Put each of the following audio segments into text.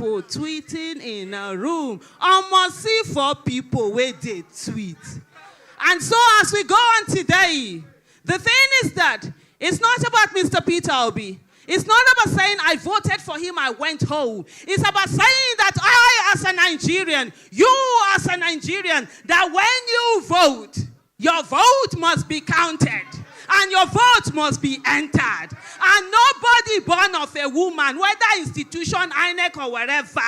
people tweeting in a room. Almost see 4 people where they tweet. And so as we go on today, the thing is that it's not about Mr. Peter Obi. It's not about saying I voted for him, I went home. It's about saying that I, as a Nigerian, you as a Nigerian, that when you vote, your vote must be counted. And your vote must be entered. And nobody born of a woman, whether institution, INEC, or wherever,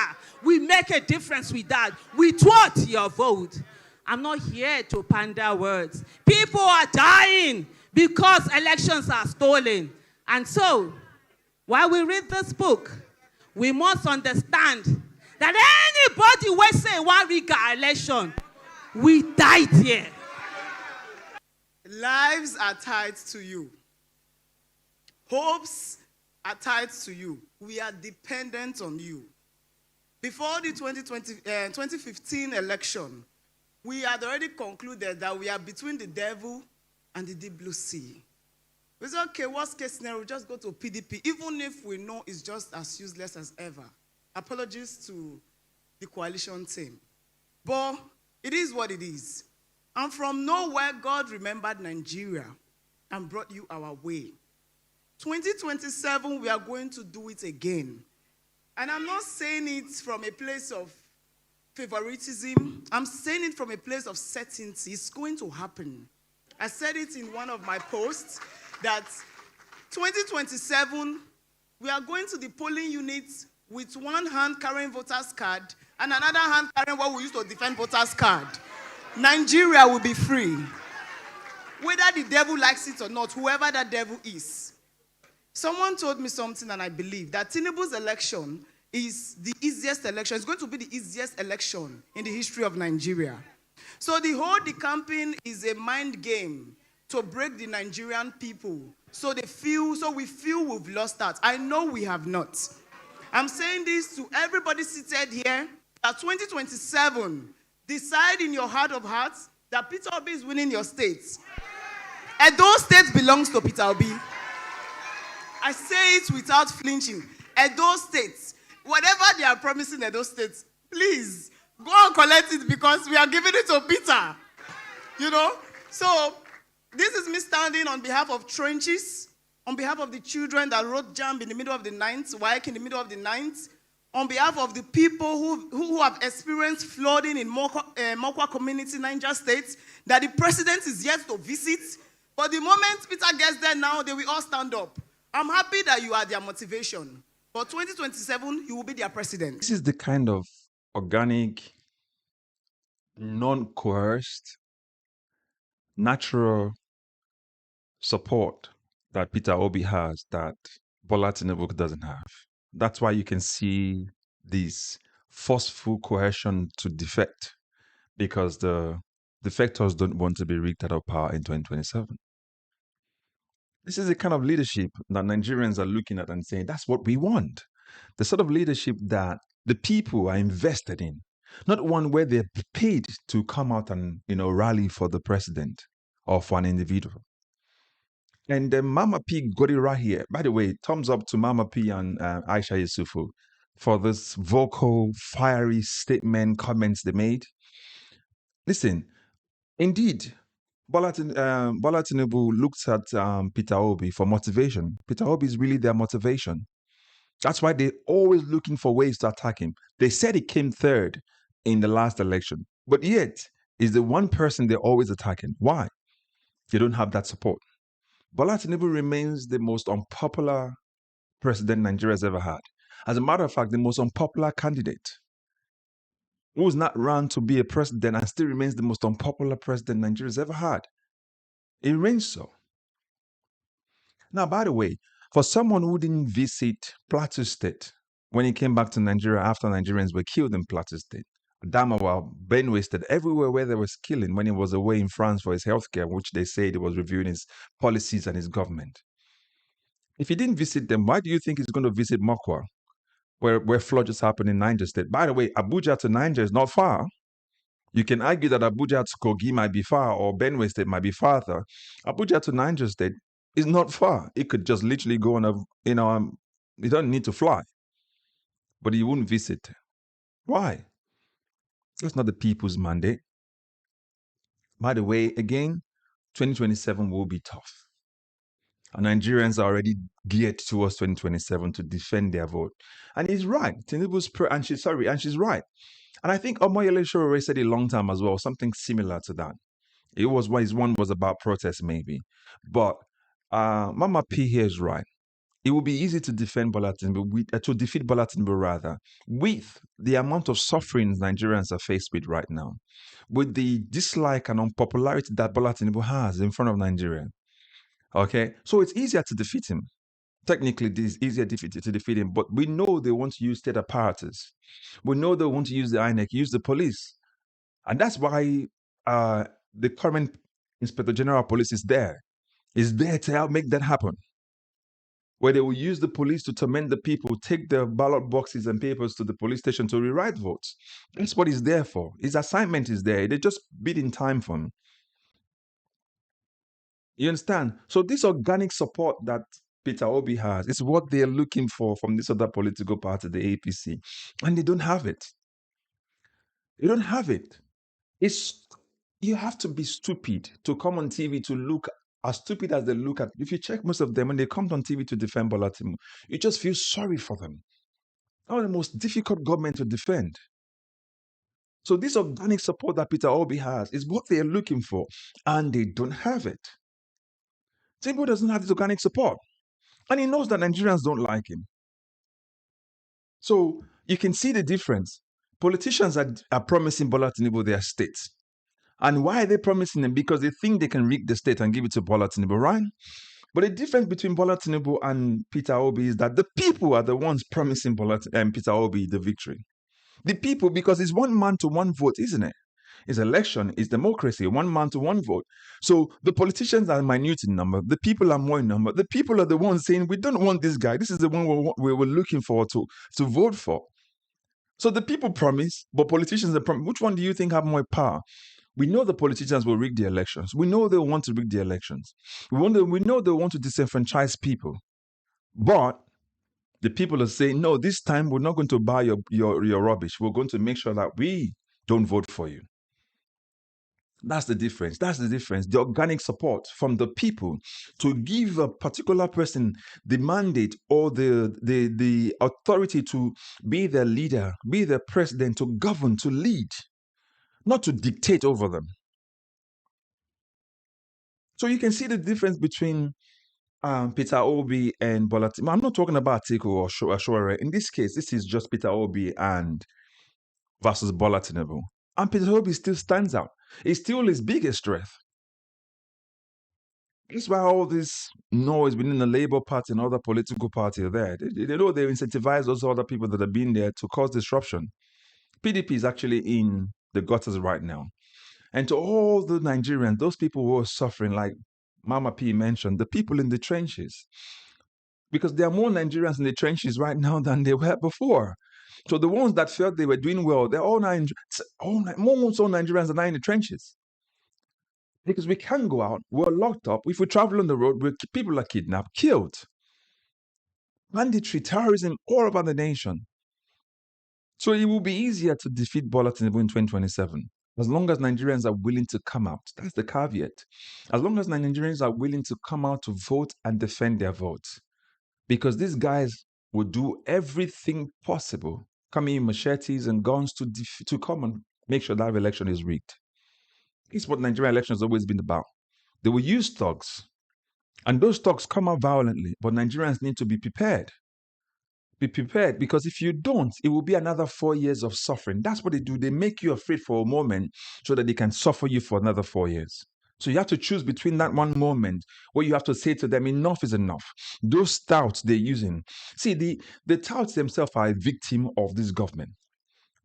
will make a difference with that. With what? Your vote. I'm not here to pander words. People are dying because elections are stolen. And so, while we read this book, we must understand that anybody will say one riga election, we died here. Lives are tied to you. Hopes are tied to you. We are dependent on you. Before the 2015 election, we had already concluded that we are between the devil and the deep blue sea. We said, okay, worst case scenario, we just go to PDP, even if we know it's just as useless as ever. Apologies to the coalition team. But it is what it is. And from nowhere, God remembered Nigeria and brought you our way. 2027, we are going to do it again. And I'm not saying it from a place of favoritism. I'm saying it from a place of certainty. It's going to happen. I said it in one of my posts that 2027, we are going to the polling units with one hand carrying voters' card and another hand carrying what we use to defend voters' card. Nigeria will be free. Whether the devil likes it or not, whoever that devil is. Someone told me something, and I believe that Tinubu's election is the easiest election. It's going to be the easiest election in the history of Nigeria. So the whole decamping is a mind game to break the Nigerian people. So we feel we've lost that. I know we have not. I'm saying this to everybody seated here, that 2027, decide in your heart of hearts that Peter Obi is winning your states. And those states belongs to Peter Obi. I say it without flinching. And those states, whatever they are promising at those states, please go and collect it because we are giving it to Peter. You know? So this is me standing on behalf of trenches, on behalf of the children that wrote jam in the middle of the night, work in the middle of the night, on behalf of the people who have experienced flooding in Mokwa community, Niger State, that the president is yet to visit. But the moment Peter gets there now, they will all stand up. I'm happy that you are their motivation. For 2027, he will be their president. This is the kind of organic, non-coerced, natural support that Peter Obi has that Bola Tinubu doesn't have. That's why you can see this forceful coercion to defect, because the defectors don't want to be rigged out of power in 2027. This is the kind of leadership that Nigerians are looking at and saying, that's what we want. The sort of leadership that the people are invested in, not one where they're paid to come out and rally for the president or for an individual. And Mama P got it right here. By the way, thumbs up to Mama P and Aisha Yesufu for this vocal, fiery statement, comments they made. Listen, indeed, Bola Tinubu looked at Peter Obi for motivation. Peter Obi is really their motivation. That's why they're always looking for ways to attack him. They said he came third in the last election, but yet is the one person they're always attacking. Why? They don't have that support. Bola Tinubu remains the most unpopular president Nigeria's ever had. As a matter of fact, the most unpopular candidate who's not run to be a president and still remains the most unpopular president Nigeria's ever had. It remains so. Now, by the way, for someone who didn't visit Plateau State when he came back to Nigeria after Nigerians were killed in Plateau State, Adamawa, Benue State, everywhere where there was killing when he was away in France for his healthcare, which they said he was reviewing his policies and his government. If he didn't visit them, why do you think he's going to visit Mokwa, where floods happened in Niger State? By the way, Abuja to Niger is not far. You can argue that Abuja to Kogi might be far, or Benue State might be farther. Abuja to Niger State is not far. It could just literally go on you don't need to fly. but he won't visit. Why? That's not the people's mandate. By the way, again, 2027 will be tough. And Nigerians are already geared towards 2027 to defend their vote. And he's right. Tinubu's and she's right. And I think Omoyele Sowore said it a long time as well, something similar to that. It was his one was about protest, maybe. But Mama P here is right. It will be easy to defend Bola Tinubu, to defeat Bola Tinubu rather, with the amount of suffering Nigerians are faced with right now, with the dislike and unpopularity that Bola Tinubu has in front of Nigeria. Okay, so it's easier to defeat him. Technically, it is easier to defeat him, but we know they want to use state apparatus. We know they want to use the INEC, use the police. And that's why the current Inspector General of Police is there to help make that happen. Where they will use the police to torment the people, take the ballot boxes and papers to the police station to rewrite votes. That's what he's there for. His assignment is there. They just bid in time for him. You understand? So this organic support that Peter Obi has is what they're looking for from this other political party, the APC. And they don't have it. They don't have it. You have to be stupid to come on TV to look as stupid as they look at. If you check most of them, when they come on TV to defend Bola Tinubu, you just feel sorry for them. One of the most difficult government to defend. So this organic support that Peter Obi has is what they're looking for, and they don't have it. Tinubu doesn't have this organic support, and he knows that Nigerians don't like him. So you can see the difference. Politicians are promising Bola Tinubu their states. And why are they promising them? Because they think they can rig the state and give it to Bola Tinubu, right? But the difference between Bola Tinubu and Peter Obi is that the people are the ones promising Peter Obi the victory. The people, because it's one man to one vote, isn't it? It's election, it's democracy, one man to one vote. So the politicians are minute in number, the people are more in number. The people are the ones saying, we don't want this guy. This is the one we were looking for to vote for. So the people promise, but politicians are promise. Which one do you think have more power? We know the politicians will rig the elections. We know they want to rig the elections. We know they want to disenfranchise people. But the people are saying, no, this time we're not going to buy your rubbish. We're going to make sure that we don't vote for you. That's the difference. That's the difference. The organic support from the people to give a particular person the mandate or the authority to be their leader, be their president, to govern, to lead, not to dictate over them. So you can see the difference between Peter Obi and Bola Tinubu. I'm not talking about Atiku or Sowore. In this case, this is just Peter Obi and versus Bola Tinubu. And Peter Obi still stands out. It's still his biggest strength. That's why all this noise within the Labour Party and other political parties are there. They know they incentivize those other people that have been there to cause disruption. PDP is actually in the gutters right now. And to all the Nigerians, those people who are suffering, like Mama P mentioned, the people in the trenches. Because there are more Nigerians in the trenches right now than there were before. So the ones that felt they were doing well, they're all Nigerians are now in the trenches. Because we can't go out, we're locked up. If we travel on the road, people are kidnapped, killed. Banditry, terrorism, all over the nation. So it will be easier to defeat Bola Tinubu in 2027. As long as Nigerians are willing to come out. That's the caveat. As long as Nigerians are willing to come out to vote and defend their votes. Because these guys will do everything possible, coming in machetes and guns to come and make sure that election is rigged. It's what Nigerian election has always been about. They will use thugs. And those thugs come out violently. But Nigerians need to be prepared. Be prepared, because if you don't, it will be another 4 years of suffering. That's what they do. They make you afraid for a moment so that they can suffer you for another 4 years. So you have to choose between that one moment where you have to say to them, enough is enough. Those touts they're using. See, the touts themselves are a victim of this government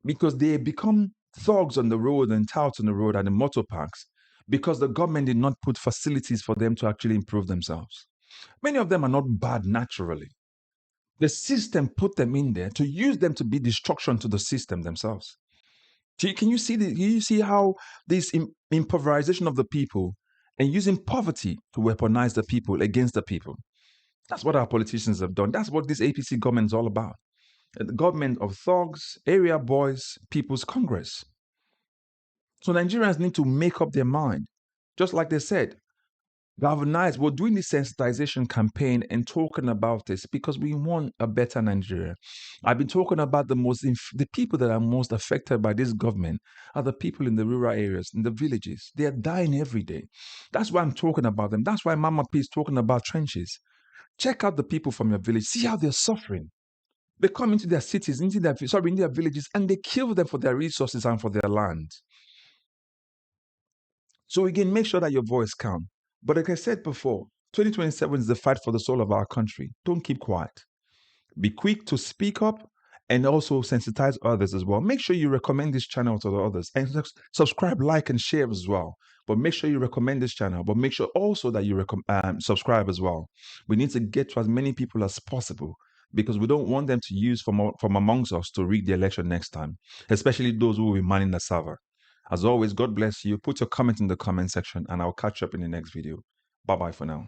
because they become thugs on the road and touts on the road and the motor parks because the government did not put facilities for them to actually improve themselves. Many of them are not bad naturally. The system put them in there to use them to be destruction to the system themselves. Can you see how this impoverization of the people and using poverty to weaponize the people against the people? That's what our politicians have done. That's what this APC government is all about. The government of thugs, area boys, People's Congress. So Nigerians need to make up their mind. Just like they said, galvanized. We're doing this sensitization campaign and talking about this because we want a better Nigeria. I've been talking about the people that are most affected by this government are the people in the rural areas, in the villages. They are dying every day. That's why I'm talking about them. That's why Mama P is talking about trenches. Check out the people from your village. See how they're suffering. They come into their cities, in their villages, and they kill them for their resources and for their land. So again, make sure that your voice counts. But like I said before, 2027 is the fight for the soul of our country. Don't keep quiet. Be quick to speak up and also sensitize others as well. Make sure you recommend this channel to the others and subscribe, like, and share as well. But make sure you recommend this channel. But make sure also that you subscribe as well. We need to get to as many people as possible because we don't want them to use from amongst us to rig the election next time, especially those who will be manning the server. As always, God bless you. Put your comment in the comment section and I'll catch up in the next video. Bye-bye for now.